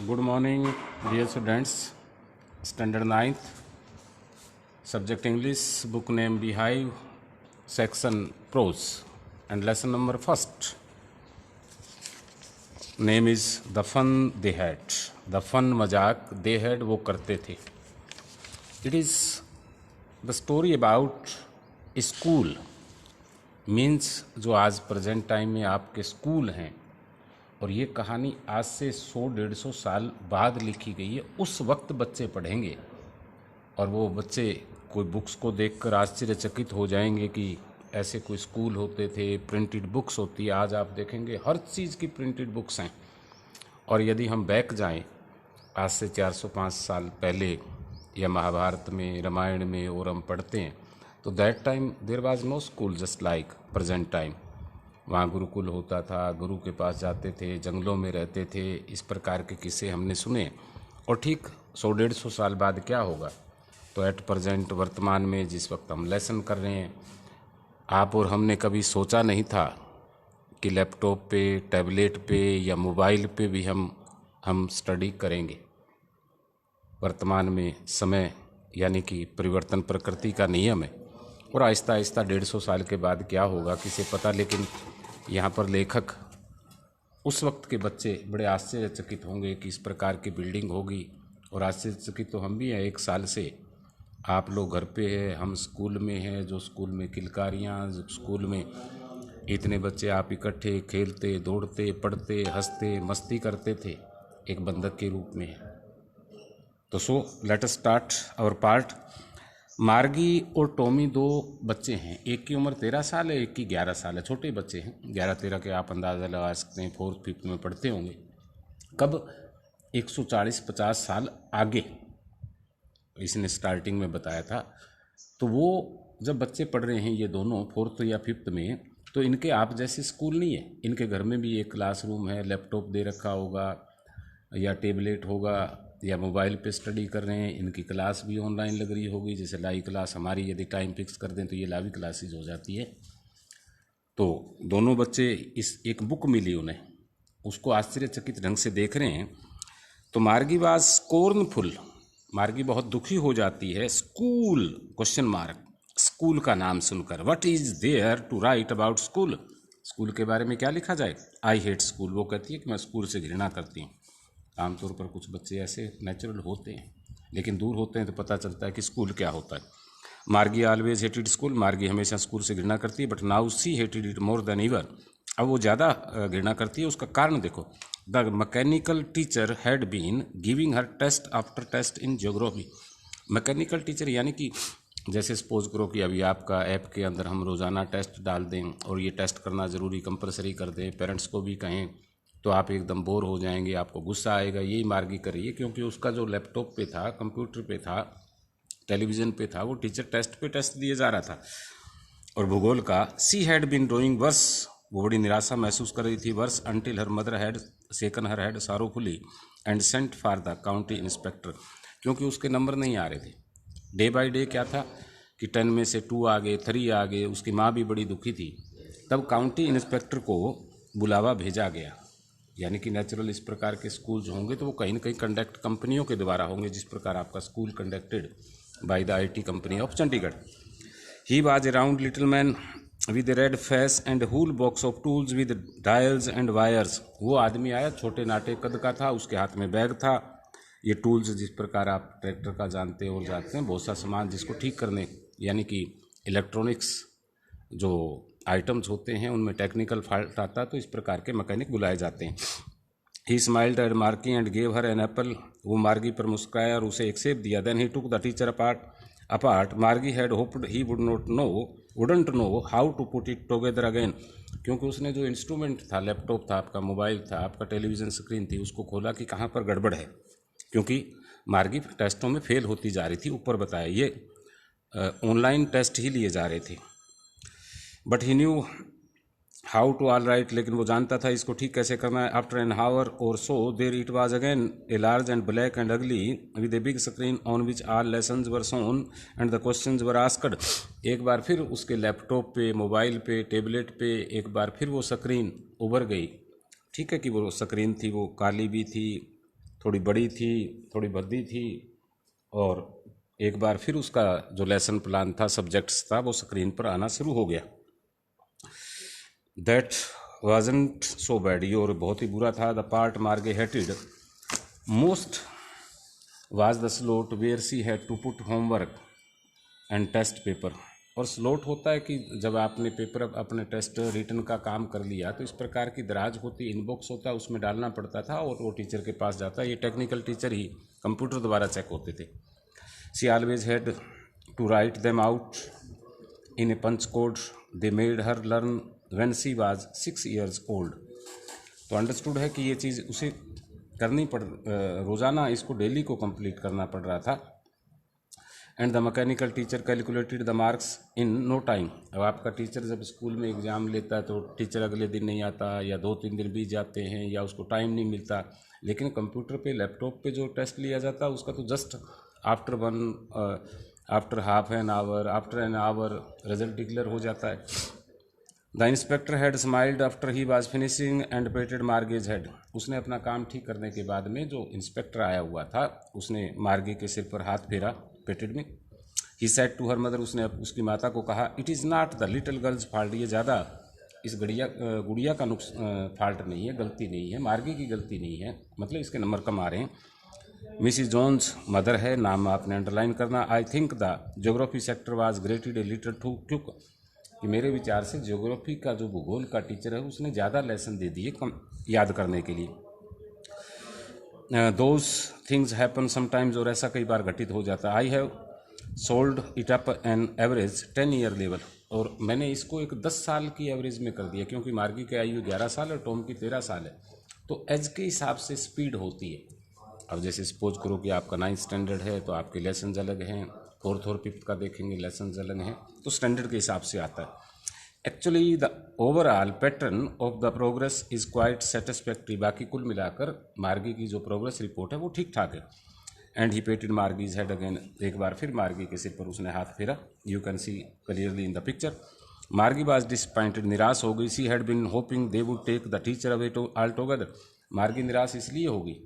Good morning, dear students. Standard 9th, subject English, book name Beehive, section Prose, and lesson number first. Name is The Fun They Had. The fun मजाक they had वो करते थे. It is the story about school. Means जो आज present time में आपके school हैं, और ये कहानी आज से 100-150 साल बाद लिखी गई है. उस वक्त बच्चे पढ़ेंगे और वो बच्चे कोई बुक्स को देखकर आश्चर्यचकित हो जाएंगे कि ऐसे कोई स्कूल होते थे, प्रिंटेड बुक्स होती है. आज आप देखेंगे हर चीज़ की प्रिंटेड बुक्स हैं. और यदि हम बैक जाएं आज से 405 साल पहले या महाभारत में, रामायण में, और हम पढ़ते हैं तो that time there was no school just like present time. वहाँ गुरुकुल होता था, गुरु के पास जाते थे, जंगलों में रहते थे. इस प्रकार के किस्से हमने सुने. और ठीक 100-150 साल बाद क्या होगा, तो एट प्रेजेंट वर्तमान में जिस वक्त हम लेसन कर रहे हैं, आप और हमने कभी सोचा नहीं था कि लैपटॉप पे, टैबलेट पे या मोबाइल पे भी हम स्टडी करेंगे. वर्तमान में समय यानी कि परिवर्तन प्रकृति का नियम है, और आहिस्ता आहिस्ता 150 साल के बाद क्या होगा किसे पता. लेकिन यहाँ पर लेखक उस वक्त के बच्चे बड़े आश्चर्यचकित होंगे कि इस प्रकार की बिल्डिंग होगी. और आश्चर्यचकित तो हम भी हैं. 1 साल से आप लोग घर पे हैं, हम स्कूल में हैं. जो स्कूल में किलकारियाँ, जो स्कूल में इतने बच्चे आप इकट्ठे खेलते, दौड़ते, पढ़ते, हंसते, मस्ती करते थे, एक बंधक के रूप में. तो so let us start our part. Margie और टॉमी 2 बच्चे हैं. एक की उम्र 13 साल है, एक की 11 साल है. छोटे बच्चे हैं. 11-13 के आप अंदाज़ा लगा सकते हैं. 4th-5th में पढ़ते होंगे. कब 140-50 साल आगे इसने स्टार्टिंग में बताया था. तो वो जब बच्चे पढ़ रहे हैं ये दोनों 4th या 5th में, तो इनके आप जैसे स्कूल नहीं है. इनके घर में भी एक क्लासरूम है, लैपटॉप दे रखा होगा या टेबलेट होगा या मोबाइल पे स्टडी कर रहे हैं. इनकी क्लास भी ऑनलाइन लग रही होगी. जैसे लाइव क्लास हमारी यदि टाइम फिक्स कर दें तो ये लाइव क्लासेज हो जाती है. तो दोनों बच्चे इस एक बुक मिली उन्हें, उसको आश्चर्यचकित ढंग से देख रहे हैं. तो मार्गी वाज स्कोर्नफुल. मार्गी बहुत दुखी हो जाती है. स्कूल क्वेश्चन मार्क, स्कूल का नाम सुनकर. What is there to write about school. School के बारे में क्या लिखा जाए. I hate school. वो कहती है कि मैं स्कूल से घृणा करती हूँ. आमतौर पर कुछ बच्चे ऐसे नेचुरल होते हैं, लेकिन दूर होते हैं तो पता चलता है कि स्कूल क्या होता है. मार्गी ऑलवेज हेटेड स्कूल. मार्गी हमेशा स्कूल से घृणा करती है. But now she hated it more than ever. अब वो ज़्यादा घृणा करती है. उसका कारण देखो. The mechanical teacher had been giving her test after test in geography. Mechanical teacher यानी कि जैसे सपोज करो कि अभी आपका ऐप के अंदर हम रोज़ाना टेस्ट डाल दें और ये टेस्ट करना ज़रूरी कंपलसरी कर दें, पेरेंट्स को भी कहें, तो आप एकदम बोर हो जाएंगे, आपको गुस्सा आएगा. यही मार्गी कर रही है, क्योंकि उसका जो लैपटॉप पे था, कंप्यूटर पे था, टेलीविज़न पे था, वो टीचर टेस्ट पे टेस्ट दिए जा रहा था. और भूगोल का she had been doing worse. वो बड़ी निराशा महसूस कर रही थी. Worse until her mother had shaken her head sorrowfully and sent for the county inspector. क्योंकि उसके नंबर नहीं आ रहे थे. डे बाय डे क्या था कि 10 में से 2 आ गए, 3 आ गए. उसकी माँ भी बड़ी दुखी थी. तब काउंटी इंस्पेक्टर को बुलावा भेजा गया. यानी कि नेचुरल इस प्रकार के स्कूल जो होंगे तो वो कहीं ना कहीं कंडक्ट कंपनियों के द्वारा होंगे, जिस प्रकार आपका school conducted by the IT company of Chandigarh. He was around little man with red face and whole box of tools with dials and wires. वो आदमी आया, छोटे नाटे कद का था, उसके हाथ में बैग था. ये टूल्स जिस प्रकार आप ट्रैक्टर का जानते हो और जानते हैं, बहुत सा सामान जिसको ठीक करने यानी कि इलेक्ट्रॉनिक्स जो आइटम्स होते हैं उनमें टेक्निकल फॉल्ट आता है, तो इस प्रकार के मैकेनिक बुलाए जाते हैं. He smiled at Margie and gave her an apple. वो मार्गी पर मुस्कुराया और उसे एक सेब दिया. Then he took the teacher apart. Margie had hoped he wouldn't know how to put it together again. क्योंकि उसने जो इंस्ट्रूमेंट था, लैपटॉप था, आपका मोबाइल था, आपका टेलीविज़न स्क्रीन थी, उसको खोला कि कहाँ पर गड़बड़ है. क्योंकि मार्गी टेस्टों में फेल होती जा रही थी. ऊपर बताया ये ऑनलाइन टेस्ट ही लिए जा रहे थे. But he knew how to all right. लेकिन वो जानता था इसको ठीक कैसे करना है. After an hour or so there it was again a large and black and ugly with a big screen on which all lessons were shown and the questions were asked. एक बार फिर उसके लैपटॉप पे, mobile पे, tablet पे एक बार फिर वो स्क्रीन उभर गई. ठीक है कि वो स्क्रीन थी, वो काली भी थी, थोड़ी बड़ी थी, थोड़ी भद्दी थी, और एक बार फिर उसका जो लेसन प्लान था, सब्जेक्ट्स था, वो स्क्रीन पर आना शुरू हो गया। दैट वाजंट सो बैड, ये और बहुत ही बुरा था। द पार्ट मार्गे hated most was the slot where she had to put homework and test paper। और स्लोट होता है कि जब आपने पेपर अपने टेस्ट रिटर्न का काम कर लिया तो इस प्रकार की दराज होती, इनबॉक्स होता है, उसमें डालना पड़ता था और वो टीचर के पास जाता है। ये टेक्निकल टीचर ही कंप्यूटर द्वारा चेक होते थे। She always had to write them out in a punch code they made her learn when she was 6 years old. तो अंडरस्टूड है कि ये चीज़ उसे करनी रोज़ाना इसको डेली को कंप्लीट करना पड़ रहा था। And the mechanical teacher calculated the marks in no time. अब आपका टीचर जब स्कूल में एग्ज़ाम लेता है तो टीचर अगले दिन नहीं आता, या 2-3 दिन बीत जाते हैं, या उसको टाइम नहीं मिलता। लेकिन कंप्यूटर पे, लैपटॉप पे जो टेस्ट लिया जाता है उसका तो just after half an hour, after an hour result declare हो जाता है। The inspector had smiled after he was finishing and patted Margie's head. उसने अपना काम ठीक करने के बाद में जो इंस्पेक्टर आया हुआ था उसने मार्गे के सिर पर हाथ फेरा, पेटेड में। He said to her mother, उसने उसकी माता को कहा, it is not the little girl's fault, ये ज़्यादा इस गुड़िया का फॉल्ट नहीं है, गलती नहीं है, मार्गे की गलती नहीं है, मतलब इसके नंबर कम आ रहे हैं। मिसिस जोन्स मदर है, नाम आपने अंडरलाइन करना। I think the geography sector was graded a little too quick, कि मेरे विचार से ज्योग्राफी का जो भूगोल का टीचर है उसने ज़्यादा लेसन दे दिए कम याद करने के लिए। दोज थिंग्स हैपन समटाइम्स, और ऐसा कई बार घटित हो जाता है। I have sold it up an average 10 year level, और मैंने इसको एक 10 साल की एवरेज में कर दिया, क्योंकि मार्गी की आयु 11 साल और टॉम की 13 साल है। तो एज के हिसाब से स्पीड होती है। अब जैसे सपोज करो कि आपका 9th स्टैंडर्ड है तो आपके लेसन अलग हैं, 4th और 5th का देखेंगे लेसन अलग हैं, तो स्टैंडर्ड के हिसाब से आता है। Actually the overall pattern of the progress is quite satisfactory, बाकी कुल मिलाकर मार्गी की जो प्रोग्रेस रिपोर्ट है वो ठीक ठाक है। एंड ही पेटेड मार्गीज हेड अगेन, एक बार फिर मार्गी के सिर पर उसने हाथ फेरा। You can see clearly in the picture. मार्गी वाज डिसअपॉइंटेड, निराश हो गई। She had been hoping they would take the teacher away to all together. मार्गी निराश इसलिए होगी,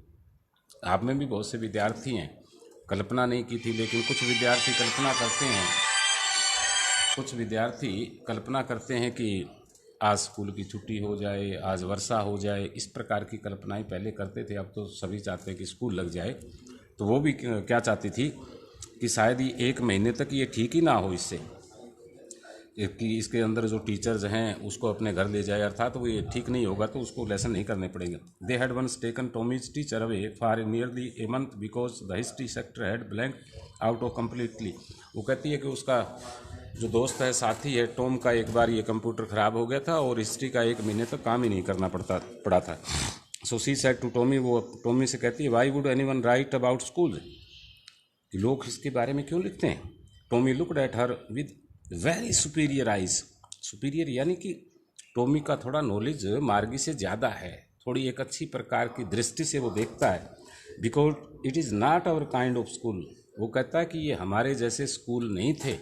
आप में भी बहुत से विद्यार्थी हैं, कल्पना नहीं की थी, लेकिन कुछ विद्यार्थी कल्पना करते हैं कि आज स्कूल की छुट्टी हो जाए, आज वर्षा हो जाए, इस प्रकार की कल्पनाएं पहले करते थे। अब तो सभी चाहते हैं कि स्कूल लग जाए। तो वो भी क्या चाहती थी कि शायद ये 1 महीने तक ये ठीक ही ना हो, इससे कि इसके अंदर जो टीचर्स हैं उसको अपने घर ले जाए, अर्थात तो वो ये ठीक नहीं होगा तो उसको लेसन नहीं करने पड़ेंगे। They had once taken Tommy's teacher away for nearly a month because the history sector had blanked out of completely. वो कहती है कि उसका जो दोस्त है, साथी है टॉम का, एक बार ये कंप्यूटर ख़राब हो गया था और हिस्ट्री का 1 महीने तक काम ही नहीं करना पड़ा था। सो सी सेड टू टॉमी, वो टॉमी से कहती है, why would anyone right about school, कि लोग इसके बारे में क्यों लिखते हैं। Tommy looked at her with very superior eyes. Superior यानी कि टॉमी का थोड़ा नॉलेज मार्गी से ज़्यादा है, थोड़ी एक अच्छी प्रकार की दृष्टि से वो देखता है। Because it is not our kind of school, वो कहता है कि ये हमारे जैसे स्कूल नहीं थे।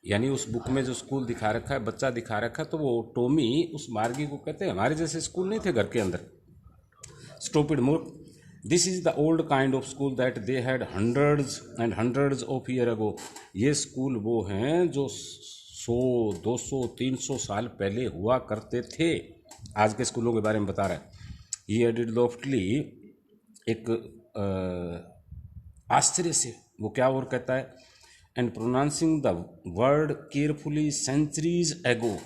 यानी उस बुक में जो स्कूल दिखा रखा है, बच्चा दिखा रखा है, तो वो टॉमी उस मार्गी को कहते हैं हमारे जैसे स्कूल नहीं थे घर के अंदर। स्टूपिड मूर्ख, this is the old kind of school that they had hundreds and hundreds of year ago. ये स्कूल वो हैं जो 100, 200, 300 साल पहले हुआ करते थे। आज के स्कूलों के बारे में बता रहा है। ये एडिड लॉफ्टली, एक आश्चर्य से वो क्या और कहता है, and pronouncing the word carefully centuries ago.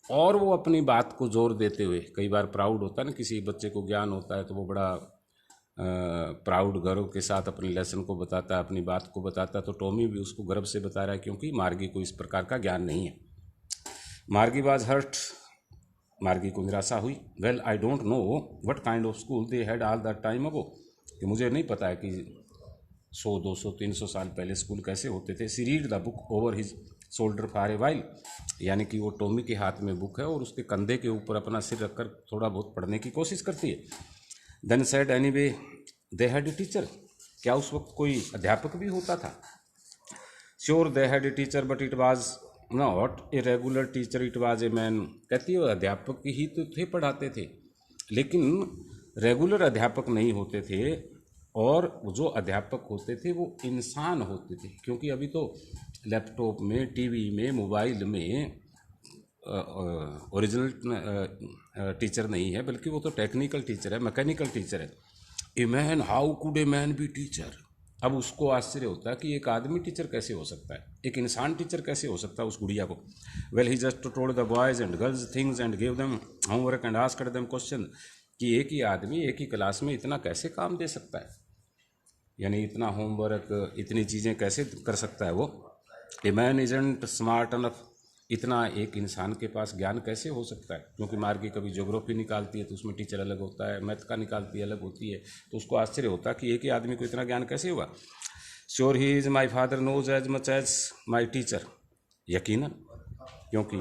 और वो अपनी बात को जोर देते हुए, कई बार प्राउड होता है ना, किसी बच्चे को ज्ञान होता है तो वो बड़ा प्राउड गर्व के साथ अपने लेसन को बताता है, अपनी बात को बताता है। तो टॉमी भी उसको गर्व से बता रहा है क्योंकि मार्गी को इस प्रकार का ज्ञान नहीं है। मार्गी वाज हर्ट, मार्गी को निराशा हुई। Well I don't know what kind of school they had all that time ago, कि मुझे नहीं पता है कि 100, 200, 300 साल पहले स्कूल कैसे होते थे। She read the book over his shoulder for a while, यानी कि वो टॉमी के हाथ में बुक है और उसके कंधे के ऊपर अपना सिर रखकर थोड़ा बहुत पढ़ने की कोशिश करती है। Then said anyway they had a teacher, क्या उस वक्त कोई अध्यापक भी होता था? Sure they had a teacher but it was not a regular teacher, it was a man. कहती है अध्यापक ही तो थे, पढ़ाते थे, लेकिन रेगुलर अध्यापक नहीं होते थे। और जो अध्यापक होते थे वो इंसान होते थे, क्योंकि अभी तो लैपटॉप में, टीवी में, मोबाइल में ओरिजिनल टीचर नहीं है, बल्कि वो तो टेक्निकल टीचर है, मैकेनिकल टीचर है। A man, how could a man B teacher. अब उसको आश्चर्य होता है कि एक आदमी टीचर कैसे हो सकता है, एक इंसान टीचर कैसे हो सकता है उस गुड़िया को। Well he just told the boys and girls things and give them homework and asked them question, कि एक ही आदमी एक ही क्लास में इतना कैसे काम दे सकता है, यानी इतना होमवर्क, इतनी चीज़ें कैसे कर सकता है वो। A man isn't smart enough, इतना एक इंसान के पास ज्ञान कैसे हो सकता है, क्योंकि मार्गी कभी ज्योग्राफी निकालती है तो उसमें टीचर अलग होता है, मैथ का निकालती है अलग होती है, तो उसको आश्चर्य होता है कि एक ही आदमी को इतना ज्ञान कैसे हुआ। Sure he is my father knows as much as my teacher, यकीनन, क्योंकि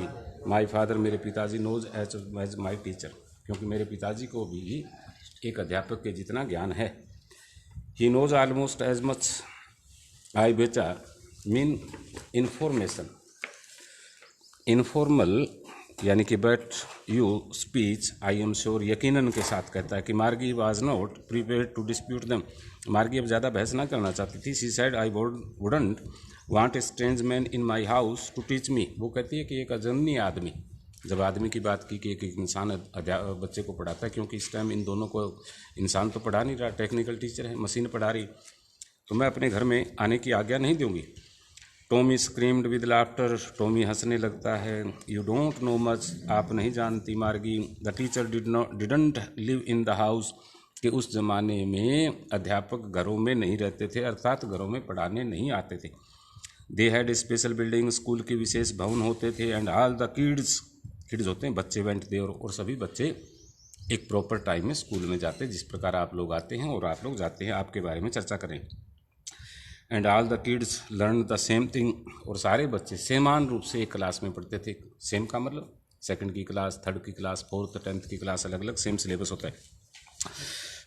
माई फादर, मेरे पिताजी, नोज एज माई टीचर, क्योंकि मेरे पिताजी को भी एक अध्यापक के जितना ज्ञान है। He knows almost as much I betcha mean information, informal यानी कि but you speech I am sure, यकीनन के साथ कहता है कि Margie was not prepared to dispute them, Margie अब ज़्यादा बहस ना करना चाहती थी। She said I wouldn't want a strange man in my house to teach me, वो कहती है कि एक अजन्य आदमी, जब आदमी की बात की कि एक इंसान बच्चे को पढ़ाता है, क्योंकि इस टाइम इन दोनों को इंसान तो पढ़ा नहीं रहा, टेक्निकल टीचर है, मशीन पढ़ा रही, तो मैं अपने घर में आने की आज्ञा नहीं दूंगी। Tommy screamed with laughter, Tommy हंसने लगता है। यू डोंट नो मच, आप नहीं जानती मार्गी, the teacher didn't live in the house, कि उस ज़माने में अध्यापक घरों में नहीं रहते थे, अर्थात घरों में पढ़ाने नहीं आते थे। They had special building, school के विशेष भवन होते थे, and all the kids, kids होते हैं बच्चे, वेंट देयर, और सभी बच्चे एक प्रॉपर टाइम में स्कूल में जाते, जिस प्रकार आप लोग आते हैं और आप लोग जाते हैं, आपके बारे में चर्चा करें। And all the kids learn the same thing, और सारे बच्चे समान रूप से एक क्लास में पढ़ते थे। सेम का मतलब सेकंड की क्लास, थर्ड की क्लास, फोर्थ, 10th की क्लास, अलग अलग सेम सिलेबस होता है।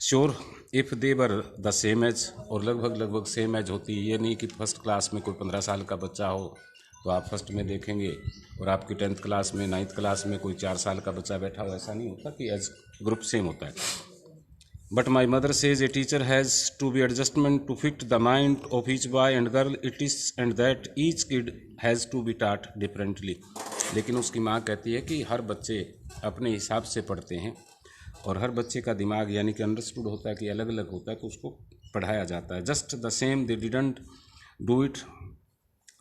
Sure if they were the same age, और लगभग लगभग सेम एज होती है, ये नहीं कि फर्स्ट क्लास में कोई 15 साल का बच्चा हो तो आप फर्स्ट में देखेंगे और आपकी 10th क्लास में, 9th क्लास में कोई 4 साल का बच्चा बैठा हो, ऐसा नहीं होता, कि एज ग्रुप सेम होता है। But my mother says a teacher has to be adjustment to fit the mind of each boy and girl, it is, and that each kid has to be taught differently. लेकिन उसकी माँ कहती है कि हर बच्चे अपने हिसाब से पढ़ते हैं, और हर बच्चे का दिमाग यानी कि अंडरस्टूड होता है कि अलग अलग होता है, तो उसको पढ़ाया जाता है। Just the same they didn't do it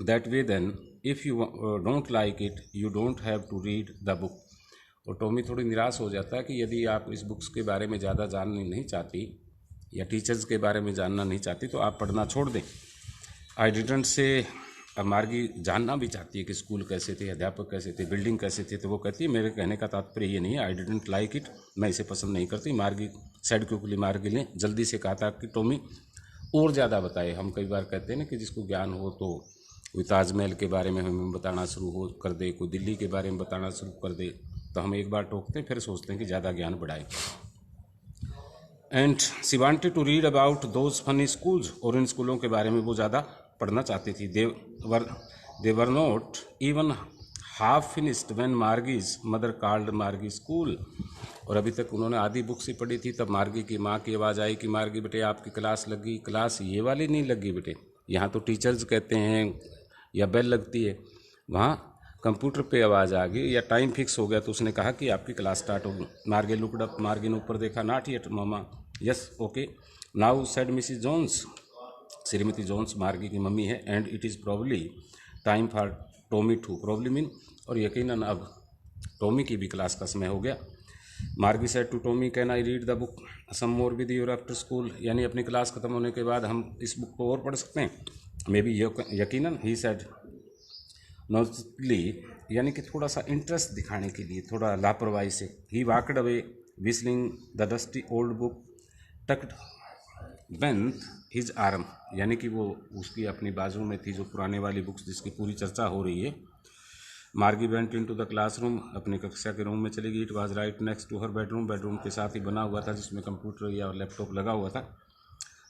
that way, then if you don't like it you don't have to read the book. और टॉमी थोड़ी निराश हो जाता है कि यदि आप इस बुक्स के बारे में ज़्यादा जानना नहीं चाहती या टीचर्स के बारे में जानना नहीं चाहती तो आप पढ़ना छोड़ दें। आई डिडंट से, अब मार्गी जानना भी चाहती है कि स्कूल कैसे थे, अध्यापक कैसे थे, बिल्डिंग कैसे थे, तो वो कहती है मेरे कहने का तात्पर्य ये नहीं है, आई डिडंट लाइक इट, मैं इसे पसंद नहीं करती। मार्गी सेड क्विकली, मार्गी ने जल्दी से कहा था कि टॉमी और ज़्यादा बताए। हम कई बार कहते हैं ना कि जिसको ज्ञान हो तो कोई ताजमहल के बारे में हमें बताना शुरू हो कर दे, कोई दिल्ली के बारे में बताना शुरू कर दे, तो हम एक बार टोकते हैं, फिर सोचते हैं कि ज़्यादा ज्ञान बढ़ाए। And she wanted to read about those funny schools, और इन स्कूलों के बारे में वो ज़्यादा पढ़ना चाहती थी। They were not even half finished when Margie's mother called Margie school, और अभी तक उन्होंने आधी बुक्स ही पढ़ी थी, तब मार्गी की माँ की आवाज़ आई कि मार्गी बेटे आपकी क्लास लगी। क्लास ये वाली नहीं लगी बेटे, यहाँ तो टीचर्स कहते हैं या बेल लगती है, वहाँ कंप्यूटर पे आवाज़ आ गई या टाइम फिक्स हो गया, तो उसने कहा कि आपकी क्लास स्टार्ट होगी। मार्गे लुकड अप, मार्गे ने ऊपर देखा, not yet mama, yes okay now said Mrs Jones, श्रीमती जोन्स मार्गी की मम्मी है, and it is probably time for Tommy too, probably mean, और यकीनन अब टॉमी की भी क्लास का समय हो गया। Margie said to Tommy can I read the book some more with your after school, यानी अपनी क्लास खत्म होने के बाद हम इस बुक को और पढ़ सकते हैं। मे बी यकीनन, ही सेड नॉर्मली, यानी कि थोड़ा सा इंटरेस्ट दिखाने के लिए, थोड़ा लापरवाही से। He walked away whistling the dusty old book tucked beneath his arm, यानी कि वो उसकी अपनी बाजू में थी जो पुराने वाली बुक्स जिसकी पूरी चर्चा हो रही है। Margie went into the classroom, अपनी कक्षा के रूम में चली गई। It was right next to her bedroom, bedroom के साथ ही बना हुआ था जिसमें कंप्यूटर या लैपटॉप लगा हुआ था।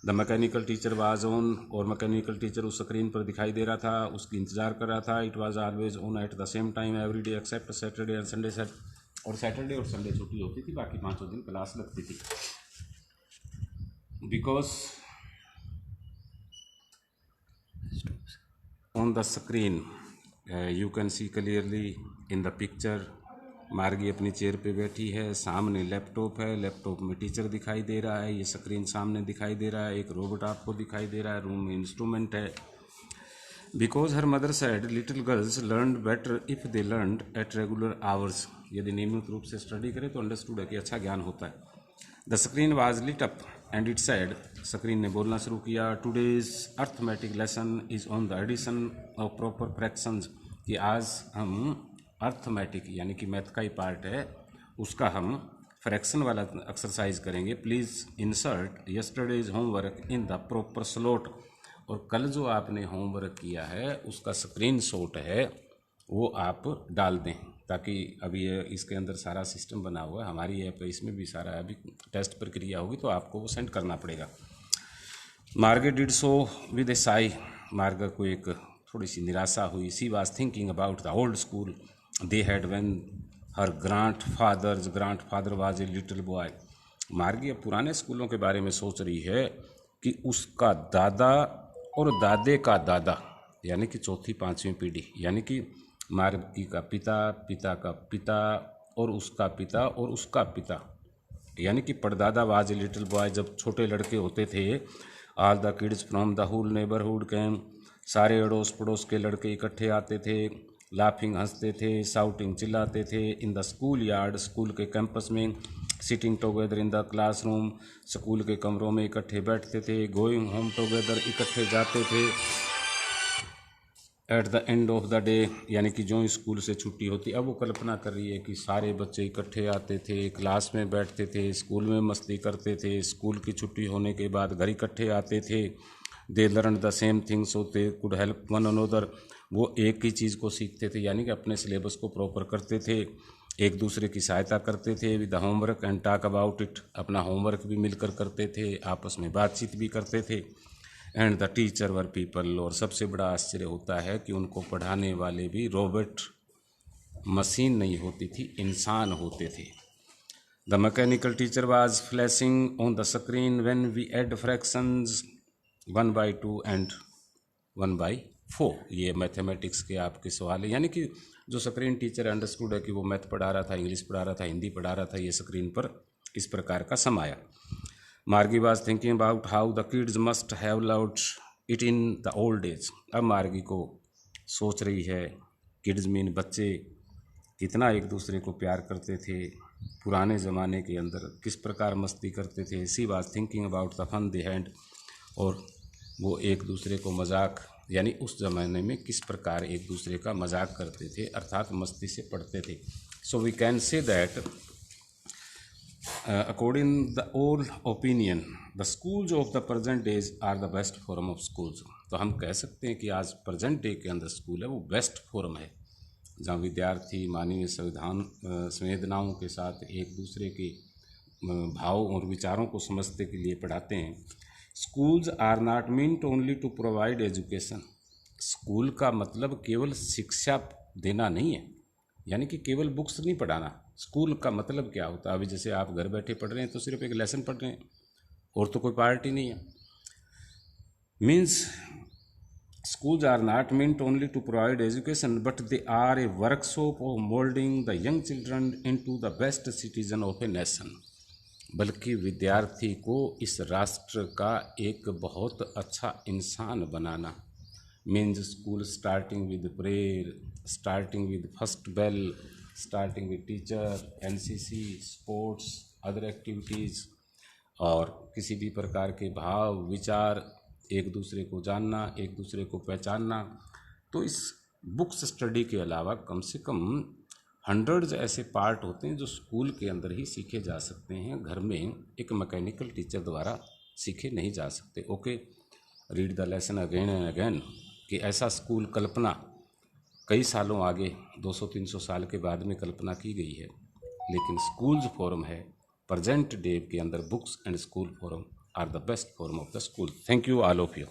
The mechanical teacher was on, और मैकेनिकल टीचर उस स्क्रीन पर दिखाई दे रहा था, उसकी इंतजार कर रहा था। It was always on at the same time every day except Saturday and Sunday, और सैटरडे और संडे छुट्टी होती थी, बाकी 5 दिन क्लास लगती थी। Because on the screen you can see clearly in the picture मार्गी अपनी चेयर पे बैठी है, सामने लैपटॉप है, लैपटॉप में टीचर दिखाई दे रहा है, ये स्क्रीन सामने दिखाई दे रहा है, एक रोबोट आपको दिखाई दे रहा है, रूम में इंस्ट्रूमेंट है। Because her mother said little girls learn better if they learn at regular hours, यदि नियमित रूप से स्टडी करें तो अंडरस्टूड है कि अच्छा ज्ञान होता है। The screen was lit up and it said, screen ने बोलना शुरू किया, today's arithmetic lesson is on the addition of proper fractions, कि आज हम अर्थमेटिक यानी कि मैथ का ही पार्ट है उसका हम फ्रैक्शन वाला एक्सरसाइज करेंगे। Please insert yesterday's homework in the proper slot, और कल जो आपने होमवर्क किया है उसका स्क्रीनशॉट है वो आप डाल दें, ताकि अभी ये इसके अंदर सारा सिस्टम बना हुआ है, हमारी ऐप है इसमें भी सारा अभी टेस्ट प्रक्रिया होगी तो आपको वो सेंड करना पड़ेगा। मार्गे डिड सो विद ए साई, मार्गा को एक थोड़ी सी निराशा हुई। सी was thinking about the old school they had when her grandfather was a little boy. मार्गी अब पुराने स्कूलों के बारे में सोच रही है कि उसका दादा और दादे का दादा यानी कि चौथी पांचवी पीढ़ी, यानी कि मार्गी का पिता, पिता का पिता और उसका पिता और उसका पिता, यानी कि परदादा वाज ए लिटिल बॉय, जब छोटे लड़के होते थे, all the kids from the whole neighbourhood came, सारे अड़ोस पड़ोस के लड़के इकट्ठे आते थे, लाफिंग हंसते थे, शाउटिंग चिल्लाते थे, in the school yard, school के कैंपस में, sitting together in the classroom, school के कमरों में इकट्ठे बैठते थे, गोइंग होम टुगेदर, इकट्ठे जाते थे, at the end of the day, यानी कि जो स्कूल से छुट्टी होती। अब वो कल्पना कर रही है कि सारे बच्चे इकट्ठे आते थे, क्लास में बैठते थे, स्कूल में मस्ती करते थे, स्कूल की छुट्टी होने के बाद घर इकट्ठे आते थे, they learn the same things, so they could help one another, वो एक ही चीज़ को सीखते थे, यानी कि अपने सिलेबस को प्रॉपर करते थे, एक दूसरे की सहायता करते थे, with the homework and talk about it, अपना होमवर्क भी मिलकर करते थे, आपस में बातचीत भी करते थे, and the teacher were people, और सबसे बड़ा आश्चर्य होता है कि उनको पढ़ाने वाले भी रोबोट मशीन नहीं होती थी, इंसान होते थे। The mechanical teacher was flashing on the screen when we add fractions 1/2 and 1/4, ये मैथमेटिक्स के आपके सवाल है, यानी कि जो स्क्रीन टीचर अंडरस्टूड है कि वो मैथ पढ़ा रहा था, इंग्लिश पढ़ा रहा था, हिंदी पढ़ा रहा था, ये स्क्रीन पर इस प्रकार का समाया। मार्गी was thinking about how the kids must have loved it in the old days, अब मार्गी को सोच रही है, किड्स मीन बच्चे कितना एक दूसरे को प्यार करते थे पुराने ज़माने के अंदर, किस प्रकार मस्ती करते थे। She was thinking about the fun they had, और वो एक दूसरे को मजाक, यानी उस ज़माने में किस प्रकार एक दूसरे का मजाक करते थे, अर्थात मस्ती से पढ़ते थे। So we can say that according the old opinion the schools of the present days are the best form of schools, तो हम कह सकते हैं कि आज प्रेजेंट डे के अंदर स्कूल है वो बेस्ट फोरम है, जहाँ विद्यार्थी मानवीय संवेदनाओं के साथ एक दूसरे के भाव और विचारों को समझने के लिए पढ़ाते हैं। Schools are not meant only to provide education, school का मतलब केवल शिक्षा देना नहीं है, यानी कि केवल बुक्स नहीं पढ़ाना। स्कूल का मतलब क्या होता है, अभी जैसे आप घर बैठे पढ़ रहे हैं तो सिर्फ एक लेसन पढ़ रहे हैं और तो कोई पार्ट ही नहीं है। Means schools are not meant only to provide education but they are a workshop of molding the young children into the best citizen of a nation, बल्कि विद्यार्थी को इस राष्ट्र का एक बहुत अच्छा इंसान बनाना। Means school starting with prayer, starting with first bell, starting with teacher, NCC, sports, other activities, और किसी भी प्रकार के भाव विचार, एक दूसरे को जानना, एक दूसरे को पहचानना। तो इस बुक्स स्टडी के अलावा कम से कम हंड्रेड्स ऐसे पार्ट होते हैं जो स्कूल के अंदर ही सीखे जा सकते हैं, घर में एक मैकेनिकल टीचर द्वारा सीखे नहीं जा सकते। Okay, read the lesson again and again, कि ऐसा स्कूल कल्पना कई सालों आगे 200-300 साल के बाद में कल्पना की गई है, लेकिन स्कूल्स फोरम है प्रेजेंट डे के अंदर, books and school forum are the best form of the school. Thank you all of you.